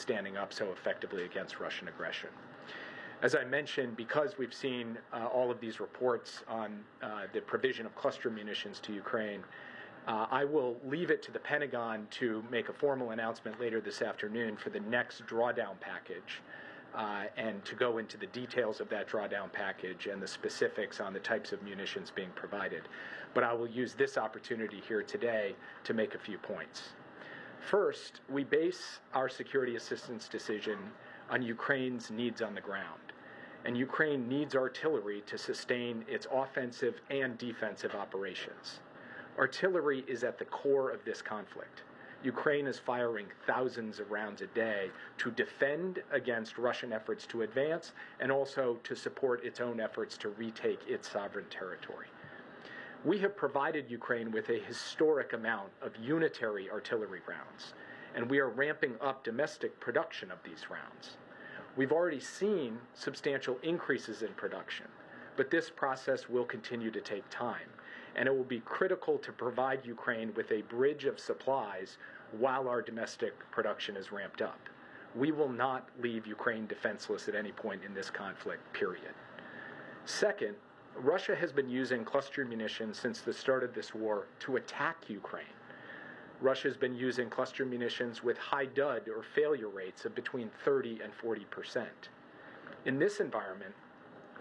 standing up so effectively against Russian aggression. As I mentioned, because we've seen all of these reports on the provision of cluster munitions to Ukraine, I will leave it to the Pentagon to make a formal announcement later this afternoon for the next drawdown package and to go into the details of that drawdown package and the specifics on the types of munitions being provided. But I will use this opportunity here today to make a few points. First, we base our security assistance decision on Ukraine's needs on the ground. And Ukraine needs artillery to sustain its offensive and defensive operations. Artillery is at the core of this conflict. Ukraine is firing thousands of rounds a day to defend against Russian efforts to advance and also to support its own efforts to retake its sovereign territory. We have provided Ukraine with a historic amount of unitary artillery rounds, and we are ramping up domestic production of these rounds. We've already seen substantial increases in production, but this process will continue to take time, and it will be critical to provide Ukraine with a bridge of supplies while our domestic production is ramped up. We will not leave Ukraine defenseless at any point in this conflict, period. Second, Russia has been using cluster munitions since the start of this war to attack Ukraine. Russia has been using cluster munitions with high dud or failure rates of between 30 and 40%. In this environment,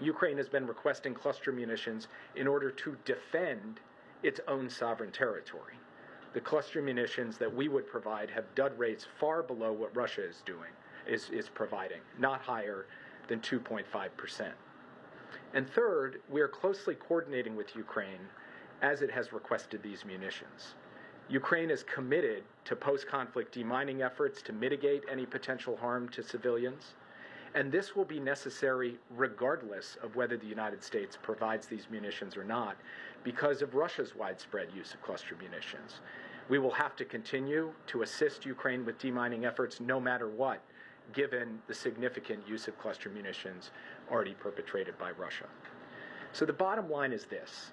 Ukraine has been requesting cluster munitions in order to defend its own sovereign territory. The cluster munitions that we would provide have dud rates far below what Russia is providing, not higher than 2.5%. And third, we are closely coordinating with Ukraine as it has requested these munitions. Ukraine is committed to post-conflict demining efforts to mitigate any potential harm to civilians, and this will be necessary regardless of whether the United States provides these munitions or not, because of Russia's widespread use of cluster munitions. We will have to continue to assist Ukraine with demining efforts no matter what, given the significant use of cluster munitions already perpetrated by Russia. So the bottom line is this.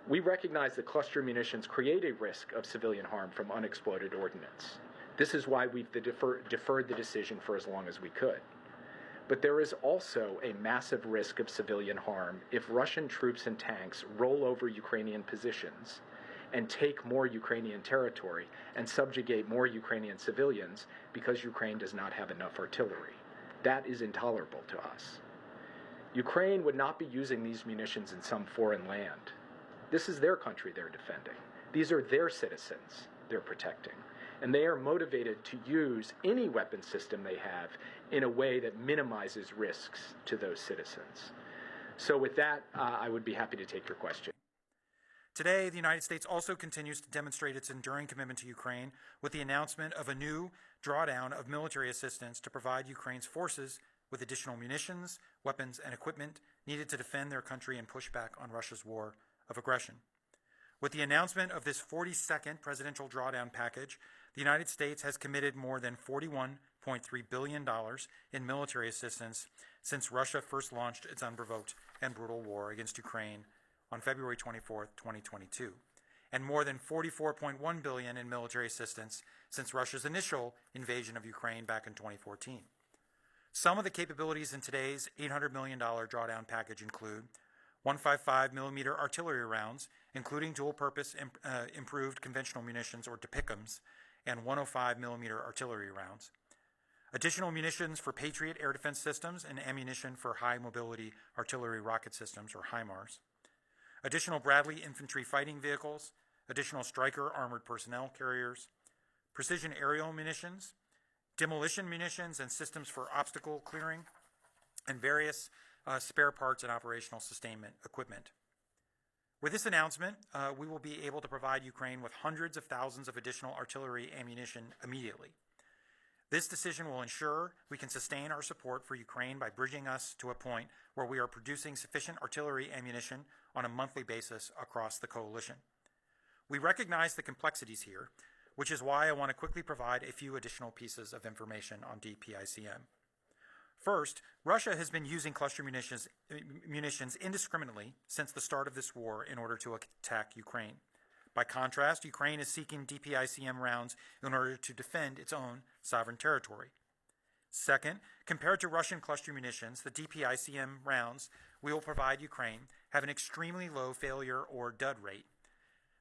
We recognize that cluster munitions create a risk of civilian harm from unexploded ordnance. This is why we've deferred the decision for as long as we could. But there is also a massive risk of civilian harm if Russian troops and tanks roll over Ukrainian positions and take more Ukrainian territory and subjugate more Ukrainian civilians because Ukraine does not have enough artillery. That is intolerable to us. Ukraine would not be using these munitions in some foreign land. This is their country they're defending. These are their citizens they're protecting. And they are motivated to use any weapon system they have in a way that minimizes risks to those citizens. So with that, I would be happy to take your question. Today, the United States also continues to demonstrate its enduring commitment to Ukraine with the announcement of a new drawdown of military assistance to provide Ukraine's forces with additional munitions, weapons, and equipment needed to defend their country and push back on Russia's war of aggression. With the announcement of this 42nd presidential drawdown package, the United States has committed more than $41.3 billion in military assistance since Russia first launched its unprovoked and brutal war against Ukraine on February 24, 2022, and more than $44.1 billion in military assistance since Russia's initial invasion of Ukraine back in 2014. Some of the capabilities in today's $800 million drawdown package include 155 millimeter artillery rounds, including dual-purpose improved conventional munitions, or DPICMs, and 105 millimeter artillery rounds. Additional munitions for Patriot air defense systems and ammunition for high-mobility artillery rocket systems, or HIMARS. Additional Bradley infantry fighting vehicles, additional Stryker armored personnel carriers, precision aerial munitions, demolition munitions and systems for obstacle clearing, and various spare parts and operational sustainment equipment. With this announcement, we will be able to provide Ukraine with hundreds of thousands of additional artillery ammunition immediately. This decision will ensure we can sustain our support for Ukraine by bridging us to a point where we are producing sufficient artillery ammunition on a monthly basis across the coalition. We recognize the complexities here, which is why I want to quickly provide a few additional pieces of information on DPICM. First, Russia has been using cluster munitions indiscriminately since the start of this war in order to attack Ukraine. By contrast, Ukraine is seeking DPICM rounds in order to defend its own sovereign territory. Second, compared to Russian cluster munitions, the DPICM rounds we will provide Ukraine have an extremely low failure or dud rate.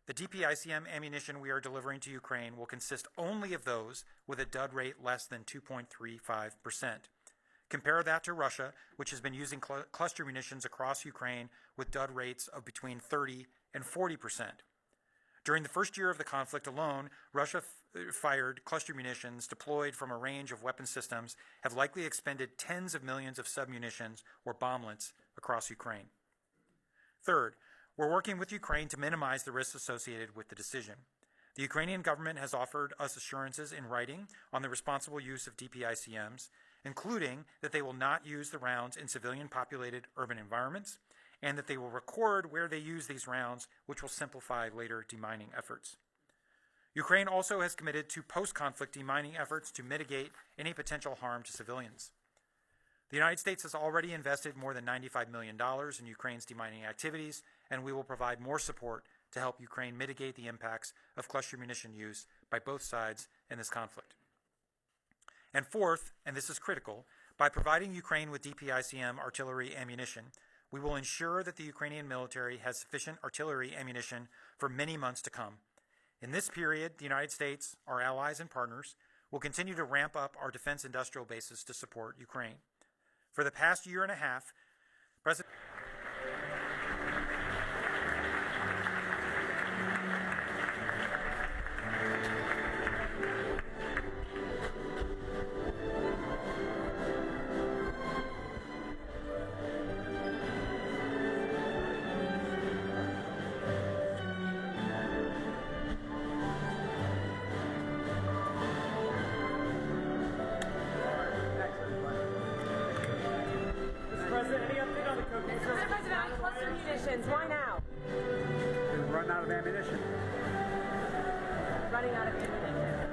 The DPICM ammunition we are delivering to Ukraine will consist only of those with a dud rate less than 2.35%. Compare that to Russia, which has been using cluster munitions across Ukraine with dud rates of between 30 and 40%. During the first year of the conflict alone, Russia-fired cluster munitions deployed from a range of weapon systems have likely expended tens of millions of submunitions or bomblets across Ukraine. Third, we're working with Ukraine to minimize the risks associated with the decision. The Ukrainian government has offered us assurances in writing on the responsible use of DPICMs, including that they will not use the rounds in civilian-populated urban environments, and that they will record where they use these rounds, which will simplify later demining efforts. Ukraine also has committed to post-conflict demining efforts to mitigate any potential harm to civilians. The United States has already invested more than $95 million in Ukraine's demining activities, and we will provide more support to help Ukraine mitigate the impacts of cluster munition use by both sides in this conflict. And fourth, and this is critical, by providing Ukraine with DPICM artillery ammunition, we will ensure that the Ukrainian military has sufficient artillery ammunition for many months to come. In this period, the United States, our allies and partners, will continue to ramp up our defense industrial bases to support Ukraine. For the past year and a half, President cluster munitions, why now? We've run out of ammunition. Running out of ammunition.